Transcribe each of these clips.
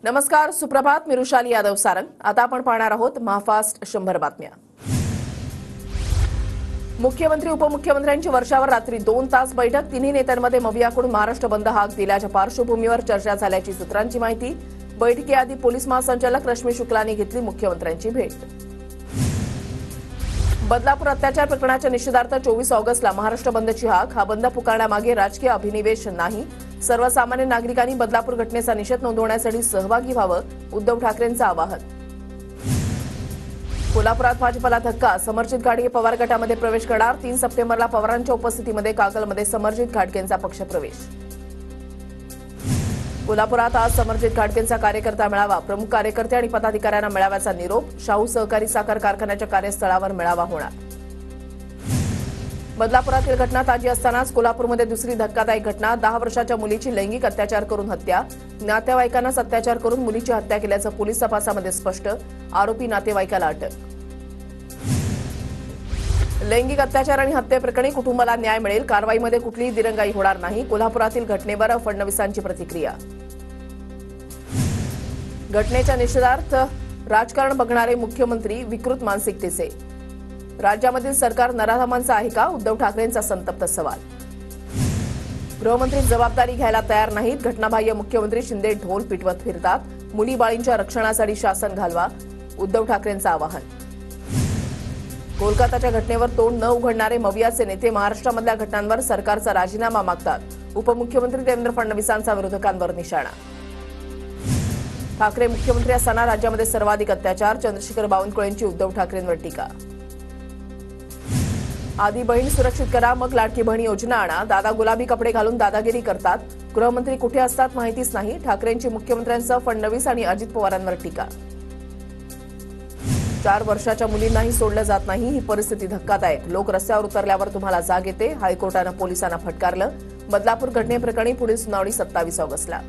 नमस्कार, सुप्रभात. मी रुशाली यादव सारंग. आता आपण पाहणार आहोत महाफास्ट 100 बातम्या. मुख्यमंत्री उपमुख्यमंत्र्यांची वर्षावर रात्री 2 तास बैठक. तिन्ही नेत्यांमध्ये मवियाकडून महाराष्ट्र बंद हाक दिल्याच्या पार्श्वभूमीवर चर्चा झाल्याची सूत्रांची माहिती. बैठकीआधी पोलीस महासंचालक रश्मी शुक्लांनी घेतली मुख्यमंत्र्यांची भेट. बदलापूर अत्याचार प्रकरणाच्या निषेधार्थ 24 ऑगस्टला महाराष्ट्र बंदची हाक. हा बंद पुकारण्यामागे राजकीय अभिनिवेश नाही. सर्वसामान्य नागरिकांनी बदलापूर घटनेचा निषेध नोंदवण्यासाठी सहभागी व्हावं, उद्धव ठाकरेंचं आवाहन. कोल्हापुरात भाजपला धक्का. समरजित घाटगे पवार गटामध्ये प्रवेश करणार. 3 सप्टेंबरला पवारांच्या उपस्थितीमध्ये कागलमध्ये समरजित घाटगेंचा पक्षप्रवेश. कोल्हापुरात आज समरजित घाटगेंचा कार्यकर्ता मेळावा. प्रमुख कार्यकर्ते आणि पदाधिकाऱ्यांना मेळाव्याचा निरोप. शाहू सहकारी साखर कारखान्याच्या कार्यस्थळावर मेळावा होणार. बदलापुरातील घटना ताजी असतानाच कोल्हापूरमध्ये दुसरी धक्कादायक घटना. 10 वर्षाच्या मुलीची लैंगिक अत्याचार करून हत्या. नातेवाईकांनाच अत्याचार करून मुलीची हत्या केल्याचं पोलीस तपासामध्ये स्पष्ट. आरोपी नातेवाईकाला अटक. लैंगिक अत्याचार आणि हत्येप्रकरणी कुटुंबाला न्याय मिळेल. कारवाईमध्ये कुठलीही दिरंगाई होणार नाही. कोल्हापुरातील घटनेवर फडणवीसांची प्रतिक्रिया. घटनेच्या निषेधार्थ राजकारण बघणारे मुख्यमंत्री विकृत मानसिकतेचे. राज्यामधील सरकार नराधमांचं आहे का? उद्धव ठाकरेंचा संतप्त सवाल. गृहमंत्री जबाबदारी घ्यायला तयार नाहीत. घटनाबाह्य मुख्यमंत्री शिंदे ढोल पिटवत फिरतात. मुली बाळींच्या रक्षणासाठी शासन घालवा, उद्धव ठाकरेंचं आवाहन. कोलकाताच्या घटनेवर तोंड न उघडणारे मवियाचे नेते महाराष्ट्रामधल्या घटनांवर सरकारचा राजीनामा मागतात. उपमुख्यमंत्री देवेंद्र फडणवीसांचा विरोधकांवर निशाणा. ठाकरे मुख्यमंत्री असताना राज्यामध्ये सर्वाधिक अत्याचार. चंद्रशेखर बावनकुळेंची उद्धव ठाकरेंवर टीका. आधी बहीण सुरक्षित करा, मग लाडकी बहीण योजना आणा. दादा गुलाबी कपडे घालून दादागिरी करतात. गृहमंत्री कुठे असतात माहितीच नाही. ठाकरेंची मुख्यमंत्र्यांसह फडणवीस आणि अजित पवारांवर टीका. 4 वर्षाच्या मुलींनाही सोडलं जात नाही. ही परिस्थिती धक्कादायक. लोक रस्त्यावर उतरल्यावर तुम्हाला जाग येते. हायकोर्टानं पोलिसांना फटकारलं. बदलापूर घटनेप्रकरणी पुढील सुनावणी 27 ऑगस्टला.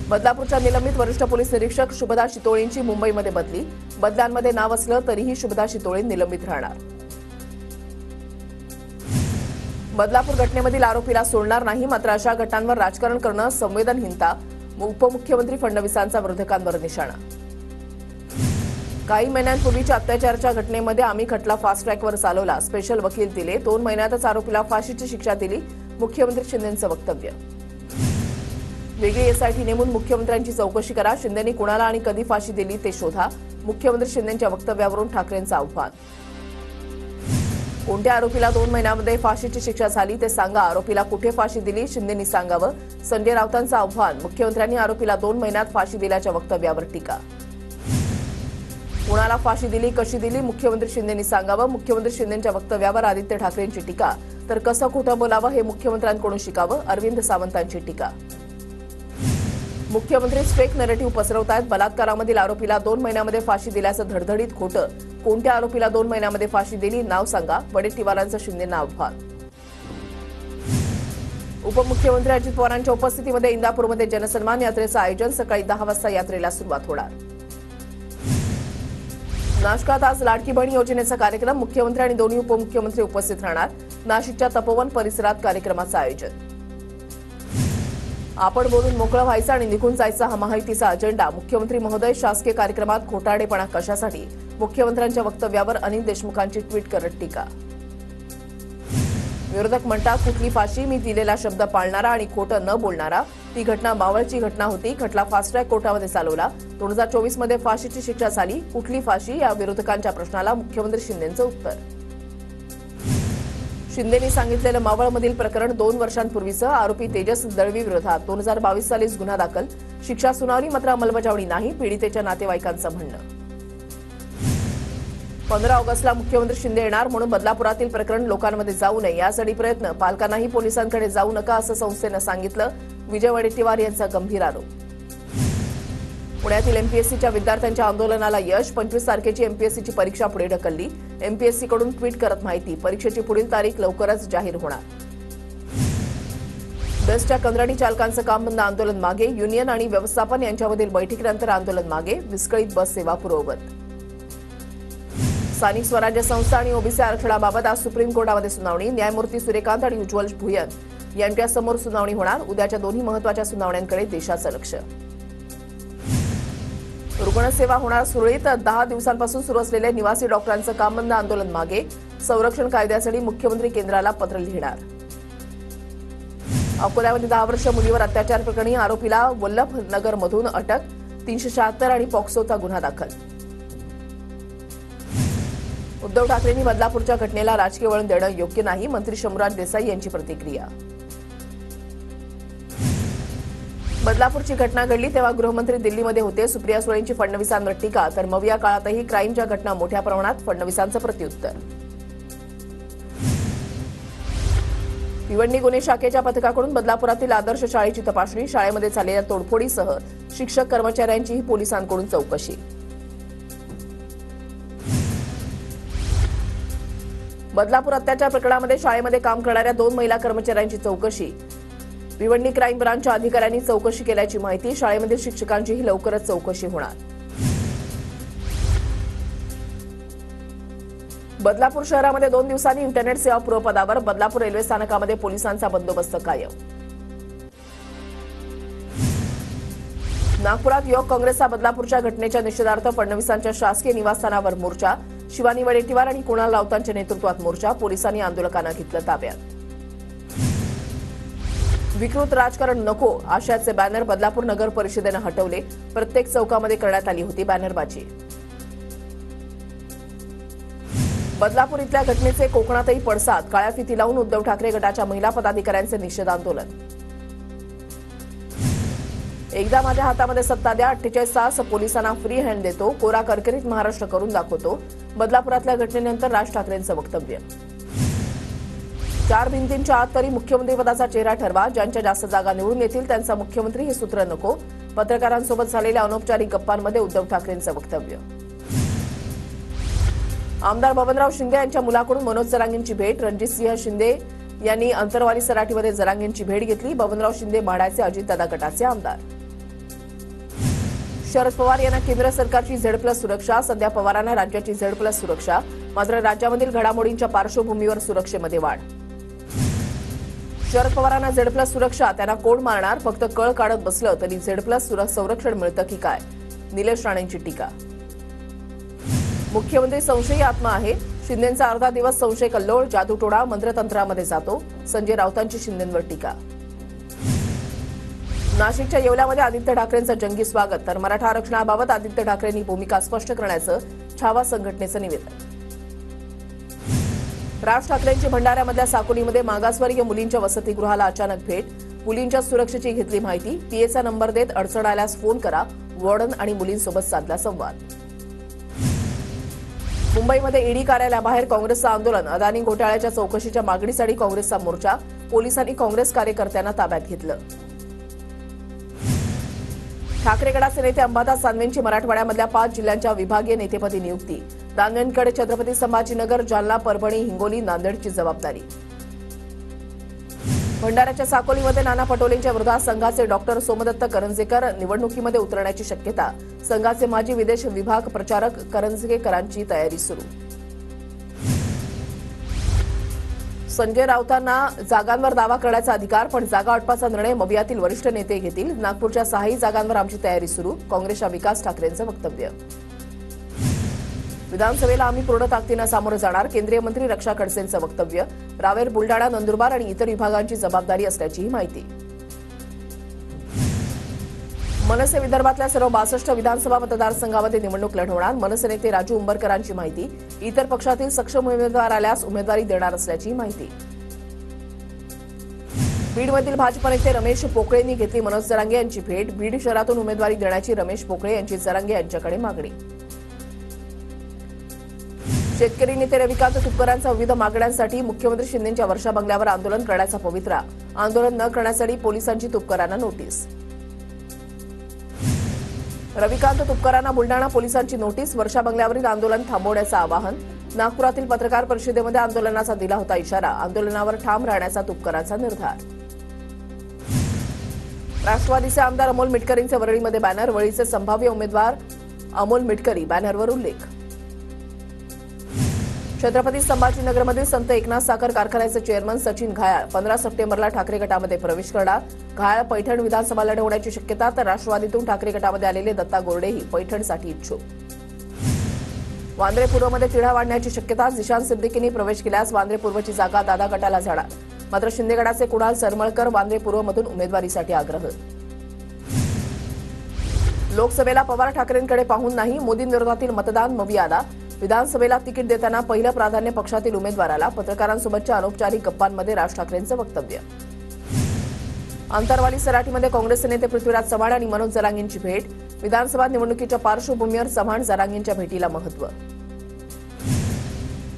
बदलापूरच्या निलंबित वरिष्ठ पोलीस निरीक्षक शुभदा शितोळेंची मुंबईमध्ये बदली. बदल्यांमध्ये नाव असलं तरीही शुभदा शितोळे निलंबित राहणार. बदलापूर घटनेमधील आरोपीला सोडणार नाही. मात्र अशा घटनांवर राजकारण करणं संवेदनहीनता. उपमुख्यमंत्री फडणवीसांचा विरोधकांवर निशाणा. काही महिन्यांपूर्वीच्या अत्याचाराच्या घटनेमध्ये आम्ही खटला फास्ट ट्रॅकवर चालवला. स्पेशल वकील दिले. 2 महिन्यातच आरोपीला फाशीची शिक्षा दिली. मुख्यमंत्री शिंदेंचं वक्तव्य. वेगळी एसआयटी नेमून मुख्यमंत्र्यांची चौकशी करा. शिंदेंनी कुणाला आणि कधी फाशी दिली ते शोधा. मुख्यमंत्री शिंदेंच्या वक्तव्यावरून ठाकरेंचं आव्हान. कोणत्या आरोपीला 2 महिन्यामध्ये फाशीची शिक्षा झाली ते सांगा. आरोपीला कुठे फाशी दिली शिंदेंनी सांगावं. संजय राऊतांचं आव्हान. मुख्यमंत्र्यांनी आरोपीला 2 महिन्यात फाशी दिल्याच्या वक्तव्यावर टीका. कुणाला फाशी दिली, कशी दिली, मुख्यमंत्री शिंदेंनी सांगावं. मुख्यमंत्री शिंदेंच्या वक्तव्यावर आदित्य ठाकरेंची टीका. तर कसं खोटं बोलावं हे मुख्यमंत्र्यांकडून शिकावं. अरविंद सावंतांची टीका. मुख्यमंत्रीच फेक नरेटिव्ह पसरवतायत. बलात्कारामधील आरोपीला 2 महिन्यामध्ये फाशी दिल्याचं धडधडीत खोटं. कोणत्या आरोपीला 2 महिन्यामध्ये फाशी दिली नाव सांगा. वडेट्टीवारांचं शिंदेंना आव्हान. उपमुख्यमंत्री अजित पवारांच्या उपस्थितीमध्ये इंदापूरमध्ये जनसन्मान यात्रेचं आयोजन. सकाळी 10 वाजता यात्रेला सुरुवात होणार. नाशकात आज लाडकी बहीण योजनेचा कार्यक्रम. मुख्यमंत्री आणि दोन्ही उपमुख्यमंत्री उपस्थित राहणार. नाशिकच्या तपोवन परिसरात कार्यक्रमाचं आयोजन. आपण बोलून मोकळं व्हायचं आणि निघून जायचा हा महायुतीचा अजेंडा. मुख्यमंत्री महोदय शासकीय कार्यक्रमात खोटारडेपणा कशासाठी? मुख्यमंत्र्यांच्या वक्तव्यावर अनिल देशमुखांची ट्विट करत टीका. विरोधक म्हणतात कुठली फाशी? मी दिलेला शब्द पाळणारा आणि खोटं न बोलणारा. ती घटना मावळची घटना होती. खटला फास्ट ट्रॅक कोर्टामध्ये चालवला. 2024 मध्ये फाशीची शिक्षा झाली. कुठली फाशी? या विरोधकांच्या प्रश्नाला मुख्यमंत्री शिंदेंचं उत्तर. शिंदेंनी सांगितलेलं मावळमधील प्रकरण 2 वर्षांपूर्वीचं. आरोपी तेजस दळवी विरोधात 2022 सालीच गुन्हा दाखल. शिक्षा सुनावली मात्र अंमलबजावणी नाही. पीडितेच्या नातेवाईकांचं म्हणणं. 15 ऑगस्टला मुख्यमंत्री शिंदे येणार म्हणून बदलापुरातील प्रकरण लोकांमध्ये जाऊ नये यासाठी प्रयत्न. पालकांनाही पोलिसांकडे जाऊ नका असं संस्थेनं सांगितलं. विजय वडेट्टीवार यांचा गंभीर आरोप. पुण्यातील एमपीएससीच्या विद्यार्थ्यांच्या आंदोलनाला यश. 25 तारखेची एमपीएससीची परीक्षा पुढे ढकलली. एमपीएससीकडून ट्विट करत माहिती. परीक्षेची पुढील तारीख लवकरच जाहीर होणार. बेस्टच्या कंत्राटी चालकांचं काम बंद आंदोलन मागे. युनियन आणि व्यवस्थापन यांच्यामधील बैठकीनंतर आंदोलन मागे. विस्कळीत बस सेवा पूर्ववत. स्थानिक स्वराज्य संस्था आणि ओबीसी आरक्षणाबाबत आज सुप्रीम कोर्टामध्ये सुनावणी. न्यायमूर्ती सूर्यकांत आणि उज्ज्वल भुयन यांच्यासमोर सुनावणी होणार. उद्याच्या दोन्ही महत्त्वाच्या सुनावण्यांकडे देशाचं लक्ष. रुग्णसेवा होणार सुरळीत. 10 दिवसांपासून सुरू असलेले निवासी डॉक्टरांचं काम बंद आंदोलन मागे. संरक्षण कायद्यासाठी मुख्यमंत्री केंद्राला पत्र लिहिणार. अकोल्यामध्ये 10 वर्ष मुलीवर अत्याचार प्रकरणी आरोपीला वल्लभनगरमधून अटक. 376 आणि पॉक्सोचा गुन्हा दाखल. उद्धव ठाकरेंनी बदलापूरच्या घटनेला राजकीय वळण देणं योग्य नाही. मंत्री शंभूराज देसाई यांची प्रतिक्रिया. बदलापूरची घटना घडली तेव्हा गृहमंत्री दिल्लीमध्ये होते. सुप्रिया सुळेंची फडणवीसांवर टीका. तर मग या काळातही क्राईमच्या घटना मोठ्या प्रमाणात. फडणवीसांचं प्रत्युत्तर. भिवंडी गुन्हे शाखेच्या पथकाकडून बदलापुरातील आदर्श शाळेची तपासणी. शाळेमध्ये झालेल्या तोडफोडीसह शिक्षक कर्मचाऱ्यांचीही पोलिसांकडून चौकशी. बदलापूर अत्याचार प्रकरणामध्ये शाळेमध्ये काम करणाऱ्या 2 महिला कर्मचाऱ्यांची चौकशी. भिवंडी क्राईम ब्रांचच्या अधिकाऱ्यांनी चौकशी केल्याची माहिती. शाळेमधील शिक्षकांचीही लवकरच चौकशी होणार. बदलापूर शहरामध्ये 2 दिवसांनी इंटरनेट सेवा पूर्वपदावर. बदलापूर रेल्वे स्थानकामध्ये पोलिसांचा बंदोबस्त कायम. नागपुरात युवक काँग्रेसचा बदलापूरच्या घटनेच्या निषेधार्थ फडणवीसांच्या शासकीय निवासस्थानावर मोर्चा. शिवानी वडेट्टीवार आणि कुणाल राऊतांच्या नेतृत्वात मोर्चा. पोलिसांनी आंदोलकांना घेतलं ताब्यात. विकृत राजकारण नको आशयाचे बॅनर बदलापूर नगर परिषदेनं हटवले. प्रत्येक चौकामध्ये करण्यात आली होती बॅनरबाजी. बदलापूर इथल्या घटनेचे कोकणातही पडसाद. काळ्या फिती लावून उद्धव ठाकरे गटाच्या महिला पदाधिकाऱ्यांचे निषेध आंदोलन. एकदा माझ्या हातामध्ये सत्ता द्या. 48 तास पोलिसांना फ्री हँड देतो. कोरा करकरीत महाराष्ट्र करून दाखवतो. बदलापुरातल्या घटनेनंतर राज ठाकरेंचं वक्तव्य. 4 भिंतींच्या आत तरी मुख्यमंत्रीपदाचा चेहरा ठरवा. ज्यांच्या जास्त जागा निवडून येतील त्यांचा मुख्यमंत्री हे सूत्र नको. पत्रकारांसोबत झालेल्या अनौपचारिक गप्पांमध्ये उद्धव ठाकरेंचं वक्तव्य. आमदार बबनराव शिंदे यांच्या मुलाकडून मनोज जरांगेंची भेट. रणजितसिंह शिंदे यांनी अंतरवाली सराटीमध्ये जरांगेंची भेट घेतली. बबनराव शिंदे माढ्याचे अजितदादा गटाचे आमदार. शरद पवार यांना केंद्र सरकारची Z+ सुरक्षा. सध्या पवारांना राज्याची Z+ सुरक्षा. मात्र राज्यामधील घडामोडींच्या पार्श्वभूमीवर सुरक्षेमध्ये वाढ. शरद पवारांना Z+ सुरक्षा. त्यांना कोड मारणार. फक्त कळ काढत बसलं तरी Z+ संरक्षण मिळतं की काय. निलेश राणेंची टीका. मुख्यमंत्री संशयी आत्मा आहे. शिंदेंचा अर्धा दिवस संशय कल्लोळ. जादूटोणा मंत्रतंत्रामध्ये जातो. संजय राऊतांची शिंदेंवर टीका. नाशिकच्या येवल्यामध्ये आदित्य ठाकरेंचं जंगी स्वागत. तर मराठा आरक्षणाबाबत आदित्य ठाकरेंनी भूमिका स्पष्ट करण्याचं छावा संघटनेचं निवेदन. राज ठाकरेंची भंडाऱ्यामधल्या साकोलीमध्ये मागासवर्गीय मुलींच्या वसतिगृहाला अचानक भेट. मुलींच्या सुरक्षेची घेतली माहिती. पीएचा नंबर देत अडचण आल्यास फोन करा. वॉर्डन आणि मुलींसोबत साधला संवाद. मुंबईमध्ये ईडी कार्यालयाबाहेर काँग्रेसचं आंदोलन. अदानी घोटाळ्याच्या चौकशीच्या मागणीसाठी काँग्रेसचा मोर्चा. पोलिसांनी काँग्रेस कार्यकर्त्यांना ताब्यात घेतलं. ठाकरे गटाचे नेते अंबादास दानवेंची मराठवाड्यामधल्या 5 जिल्ह्यांच्या विभागीय नेतेपदी नियुक्ती. दानवेंकडे छत्रपती संभाजीनगर, जालना, परभणी, हिंगोली, नांदेडची जबाबदारी. भंडाऱ्याच्या साकोलीमध्ये नाना पटोलेंच्या विरोधात संघाचे डॉक्टर सोमदत्त करंजेकर निवडणुकीमध्ये उतरण्याची शक्यता. संघाचे माजी विदेश विभाग प्रचारक करंजेकरांची तयारी सुरू. संजय राऊतांना जागांवर दावा करण्याचा अधिकार, पण जागा वाटपाचा निर्णय मवियातील वरिष्ठ नेते घेतील. नागपूरच्या 6 जागांवर आमची तयारी सुरू. काँग्रेसच्या विकास ठाकरेंचं वक्तव्य. विधानसभेला आम्ही पूर्ण ताकदीनं सामोरं जाणार. केंद्रीय मंत्री रक्षा खडसेंचं वक्तव्य. रावेर, बुलडाणा, नंदुरबार आणि इतर विभागांची जबाबदारी असल्याचीही माहिती. मनसे विदर्भातल्या सर्व 62 विधानसभा मतदारसंघामध्ये निवडणूक लढवणार. मनसे नेते राजू उंबरकरांची माहिती. इतर पक्षातील सक्षम उमेदवार आल्यास उमेदवारी देणार असल्याची माहिती. बीडमधील भाजप नेते रमेश पोकळेंनी घेतली मनोज जरांगे यांची भेट. बीड शहरातून उमेदवारी देण्याची रमेश पोकळे यांची जरांगे यांच्याकडे मागणी. शेतकरी नेते रविकांत तुपकरांचा विविध मागण्यांसाठी मुख्यमंत्री शिंदेंच्या वर्षा बंगल्यावर आंदोलन करण्याचा पवित्रा. आंदोलन न करण्यासाठी पोलिसांची तुपकरांना नोटीस. रविकांत तुपकरांना बुलडाणा पोलिसांची नोटीस. वर्षा बंगल्यावरील आंदोलन थांबवण्याचं आवाहन. नागपुरातील पत्रकार परिषदेमध्ये आंदोलनाचा दिला होता इशारा. आंदोलनावर ठाम राहण्याचा तुपकरांचा निर्धार. राष्ट्रवादीचे आमदार अमोल मिटकरींचे वरळीमध्ये बॅनर. वरळीचे संभाव्य उमेदवार अमोल मिटकरी बॅनरवर उल्लेख. छत्रपती संभाजीनगरमधील संत एकनाथ साखर कारखान्याचे चेअरमन सचिन घायाळ 15 सप्टेंबरला ठाकरे गटामध्ये प्रवेश करणार. घायाळ पैठण विधानसभा लढवण्याची शक्यता, तर राष्ट्रवादीतून ठाकरे गटामध्ये आलेले दत्ता गोरडेही पैठणसाठी इच्छुक. वांद्रे पूर्वमध्ये तिढा वाढण्याची शक्यता, जिशान सिद्दीकींनी प्रवेश केल्यास वांद्रे पूर्वची जागा दादा गटाला जाणार. मात्र शिंदे गटाचे कुणाल सरमळकर वांद्रे पूर्वमधून उमेदवारीसाठी आग्रह. लोकसभेला पवार ठाकरेंकडे पाहून नाही, मोदींविरोधातील मतदान मवियादा. विधानसभेला तिकीट देताना पहिलं प्राधान्य पक्षातील उमेदवाराला. पत्रकारांसोबतच्या अनौपचारिक गप्पांमध्ये राज ठाकरेंचं वक्तव्य. आंतरवाली सराटीमध्ये काँग्रेसचे नेते पृथ्वीराज चव्हाण आणि मनोज जरांगेंची भेट. विधानसभा निवडणुकीच्या पार्श्वभूमीवर चव्हाण जरांगेंच्या भेटीला महत्त्व.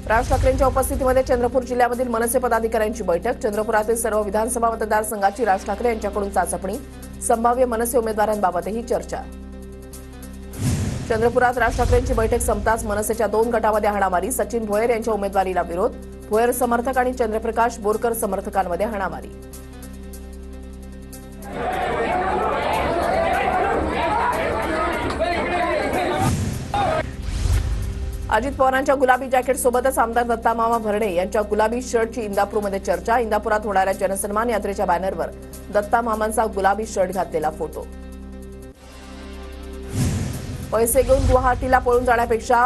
राज ठाकरेंच्या उपस्थितीमध्ये चंद्रपूर जिल्ह्यामधील मनसे पदाधिकाऱ्यांची बैठक. चंद्रपुरातील सर्व विधानसभा मतदारसंघाची राज ठाकरे यांच्याकडून चाचपणी. संभाव्य मनसे उमेदवारांबाबतही चर्चा. चंद्रपुरात राज ठाकरेंची बैठक संपताच मनसेच्या 2 गटामध्ये हाणामारी. सचिन भोयर यांच्या उमेदवारीला विरोध. भोयर समर्थक आणि चंद्रप्रकाश बोरकर समर्थकांमध्ये हाणामारी. अजित पवारांच्या गुलाबी जॅकेटसोबतच आमदार दत्तामामा भरणे यांच्या गुलाबी शर्टची इंदापूरमध्ये चर्चा. इंदापुरात होणाऱ्या जनसन्मान यात्रेच्या बॅनरवर दत्तामामांचा गुलाबी शर्ट घातलेला फोटो. पैसे घेऊन गुवाहाटीला पळून जाण्यापेक्षा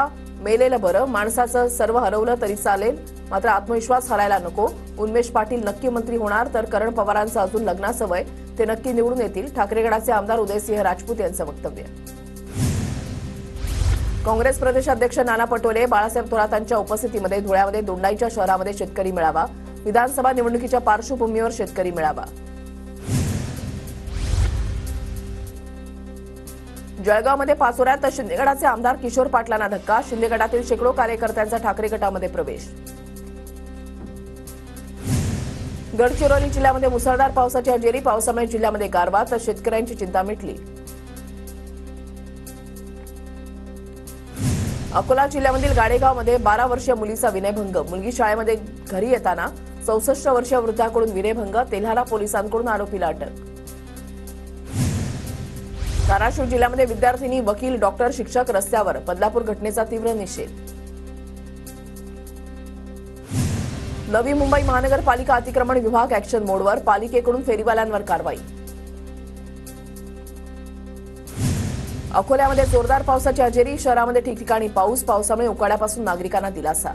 मेलेलं बरं. माणसाचं सर्व हरवलं तरी चालेल, मात्र आत्मविश्वास हरायला नको. उन्मेष पाटील नक्की मंत्री होणार, तर करण पवारांचं अजून लग्नाचं वय, ते नक्की निवडून येतील. ठाकरे गटाचे आमदार उदयसिंह राजपूत यांचं वक्तव्य. काँग्रेस प्रदेशाध्यक्ष नाना पटोले बाळासाहेब थोरातांच्या उपस्थितीमध्ये धुळ्यामध्ये दोंडाईच्या शहरामध्ये शेतकरी मेळावा. विधानसभा निवडणुकीच्या पार्श्वभूमीवर शेतकरी मेळावा. जळगावमध्ये पाचोऱ्यात तर शिंदे गटाचे आमदार किशोर पाटलांना धक्का. शिंदे गटातील शेकडो कार्यकर्त्यांचा ठाकरे गटामध्ये प्रवेश. गडचिरोली जिल्ह्यामध्ये मुसळधार पावसाची हजेरी. पावसामुळे जिल्ह्यामध्ये गारवा, तर शेतकऱ्यांची चिंता मिटली. अकोला जिल्ह्यामधील गाडेगावमध्ये 12 वर्षीय मुलीचा विनयभंग. मुलगी शाळेमध्ये घरी येताना 64 वर्षीय वृद्धाकडून विनयभंग. तेल्हारा पोलिसांकडून आरोपीला अटक. धाराशिव जिल्ह्यामध्ये विद्यार्थिनी, वकील, डॉक्टर, शिक्षक रस्त्यावर. बदलापूर घटनेचा तीव्र निषेध. नवी मुंबई महानगरपालिका अतिक्रमण विभाग ऍक्शन मोडवर. पालिकेकडून फेरीवाल्यांवर कारवाई. अकोल्यामध्ये जोरदार पावसाची हजेरी. शहरामध्ये ठिकठिकाणी पाऊस. पावसामुळे उकाड्यापासून नागरिकांना दिलासा.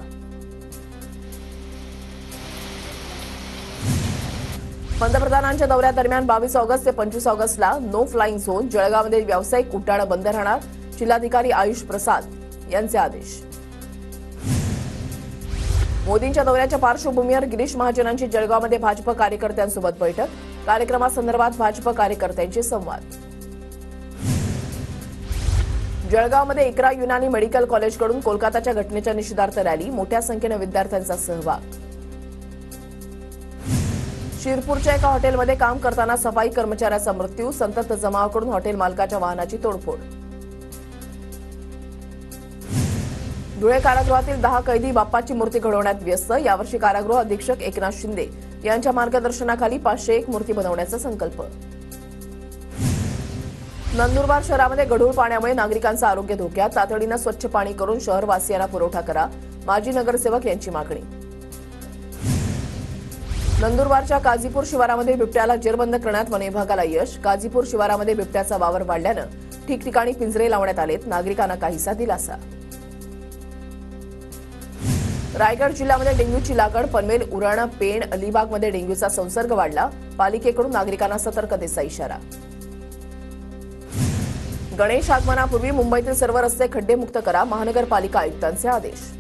पंतप्रधानांच्या दौऱ्यादरम्यान 22 ऑगस्ट ते 25 ऑगस्टला नो फ्लाईंग झोन. जळगावमध्ये व्यावसायिक उड्डाणं बंद राहणार. जिल्हाधिकारी आयुष प्रसाद यांचे आदेश. मोदींच्या दौऱ्याच्या पार्श्वभूमीवर गिरीश महाजनांची जळगावमध्ये भाजप कार्यकर्त्यांसोबत बैठक. कार्यक्रमासंदर्भात भाजप कार्यकर्त्यांचे संवाद. जळगावमध्ये इकरा युनानी मेडिकल कॉलेजकडून कोलकाताच्या घटनेच्या निषेधार्थ रॅली. मोठ्या संख्येनं विद्यार्थ्यांचा सहभाग. शिरपूरच्या एका हॉटेलमध्ये काम करताना सफाई कर्मचाऱ्याचा मृत्यू. संतप्त जमावाकडून हॉटेल मालकाच्या वाहनाची तोडफोड. धुळे कारागृहातील 10 कैदी बाप्पाची मूर्ती घडवण्यात व्यस्त. यावर्षी कारागृह अधीक्षक एकनाथ शिंदे यांच्या मार्गदर्शनाखाली 501 मूर्ती बनवण्याचा संकल्प. नंदुरबार शहरामध्ये गढूळ पाण्यामुळे नागरिकांचं आरोग्य धोक्यात. तातडीनं स्वच्छ पाणी करून शहरवासियांना पुरवठा करा. माजी नगरसेवक यांची मागणी. नंदुरबारच्या काझीपूर शिवारामध्ये बिबट्याला जेरबंद करण्यात वन विभागाला यश. काझीपूर शिवारामध्ये बिबट्याचा वावर वाढल्यानं ठिकठिकाणी पिंजरे लावण्यात आलेत. नागरिकांना काहीसा दिलासा. रायगड जिल्ह्यामध्ये डेंग्यूची लागण. पनवेल, उरण, पेण, अलिबागमध्ये डेंग्यूचा संसर्ग वाढला. पालिकेकडून नागरिकांना सतर्कतेचा इशारा. गणेश आगमनापूर्वी मुंबईतील सर्व रस्ते खड्डेमुक्त करा. महानगरपालिका आयुक्तांचे आदेश.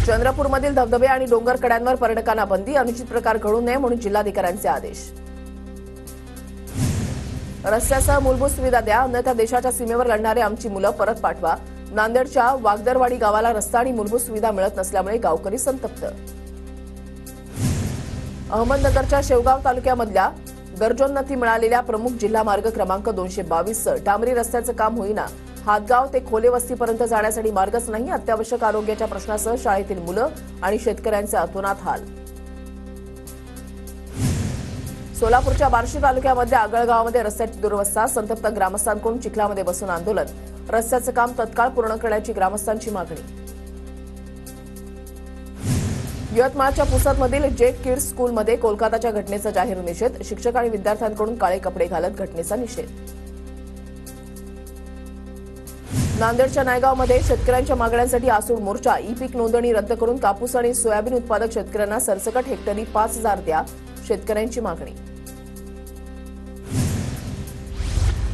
चंद्रपूरमधील धबधबे आणि डोंगर कड्यांवर पर्यटकांना बंदी. अनुचित प्रकार घडू नये म्हणून जिल्हाधिकाऱ्यांचे आदेश. रस्त्यासह मूलभूत सुविधा द्या, अन्यथा देशाच्या सीमेवर लढणारे आमची मुलं परत पाठवा. नांदेडच्या वागदरवाडी गावाला रस्ता आणि मूलभूत सुविधा मिळत नसल्यामुळे गावकरी संतप्त. अहमदनगरच्या शेवगाव तालुक्यामधल्या दर्जोन्नती मिळालेल्या प्रमुख जिल्हा मार्ग क्रमांक 222 डांबरी रस्त्याचं काम होईना. हातगाव ते खोले वस्तीपर्यंत जाण्यासाठी मार्गच नाही. अत्यावश्यक आरोग्याच्या प्रश्नासह शाळेतील मुलं आणि शेतकऱ्यांचे अतोनात हाल. सोलापूरच्या बार्शी तालुक्यामध्ये आगळगावामध्ये रस्त्याची दुरवस्था. संतप्त ग्रामस्थांकडून चिखलामध्ये बसून आंदोलन. रस्त्याचं काम तत्काळ पूर्ण करण्याची ग्रामस्थांची मागणी. यवतमाळच्या पुसदमधील जेट किड्स स्कूलमध्ये कोलकाताच्या घटनेचा जाहीर निषेध. शिक्षक आणि विद्यार्थ्यांकडून काळे कपडे घालत घटनेचा निषेध. नांदेडच्या नायगावमध्ये शेतकऱ्यांच्या मागण्यांसाठी आसूड मोर्चा. ई पीक नोंदणी रद्द करून कापूस आणि सोयाबीन उत्पादक शेतकऱ्यांना सरसकट हेक्टरी 5,000 द्या, शेतकऱ्यांची मागणी.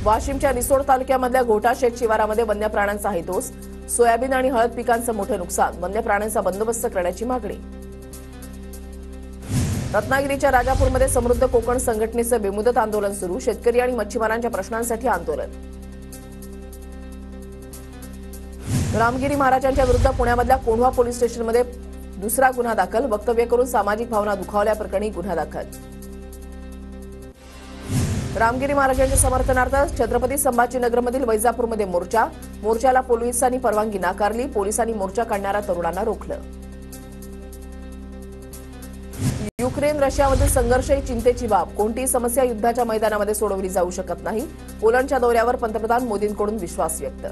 वाशिमच्या रिसोड तालुक्यामधल्या घोटा शेत शिवारामध्ये वन्य प्राण्यांचा हैदोस. सोयाबीन आणि हळद पिकांचं मोठं नुकसान. वन्य प्राण्यांचा बंदोबस्त करण्याची मागणी. रत्नागिरीच्या राजापूरमध्ये समृद्ध कोकण संघटनेचं बेमुदत आंदोलन सुरू. शेतकरी आणि मच्छीमारांच्या प्रश्नांसाठी आंदोलन. रामगिरी महाराजांच्या विरुद्ध पुण्यामधल्या कोंढवा पोलीस स्टेशनमध्ये दुसरा गुन्हा दाखल. वक्तव्य करून सामाजिक भावना दुखावल्याप्रकरणी गुन्हा दाखल. रामगिरी महाराजांच्या समर्थनार्थ छत्रपती संभाजीनगरमधील वैजापूरमध्ये मोर्चा. मोर्चाला पोलिसांनी परवानगी नाकारली. पोलिसांनी मोर्चा काढणाऱ्या तरुणांना रोखलं. युक्रेन रशियामधील संघर्ष ही चिंतेची बाब. कोणतीही समस्या युद्धाच्या मैदानामध्ये सोडवली जाऊ शकत नाही. पोलंडच्या दौऱ्यावर पंतप्रधान मोदींकडून विश्वास व्यक्त.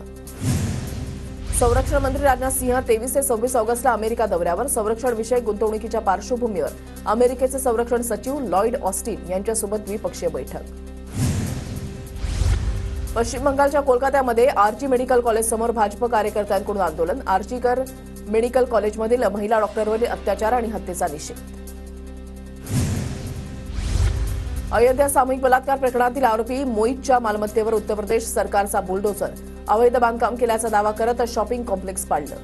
संरक्षण मंत्री राजनाथ सिंह 23 ते 26 ऑगस्टला अमेरिका दौऱ्यावर. संरक्षण विषयक गुंतवणुकीच्या पार्श्वभूमीवर अमेरिकेचे संरक्षण सचिव लॉयड ऑस्टिन यांच्यासोबत द्विपक्षीय बैठक. पश्चिम बंगालच्या कोलकात्यामध्ये आरजी मेडिकल कॉलेजसमोर भाजप कार्यकर्त्यांकडून आंदोलन. आरजीकर मेडिकल कॉलेजमधील महिला डॉक्टरवरील अत्याचार आणि हत्येचा निषेध. अयोध्या सामूहिक बलात्कार प्रकरणातील आरोपी मोईतच्या मालमत्तेवर उत्तर प्रदेश सरकारचा बुलडोझर. अवैध बांधकाम केल्याचा दावा करत शॉपिंग कॉम्प्लेक्स पाडलं.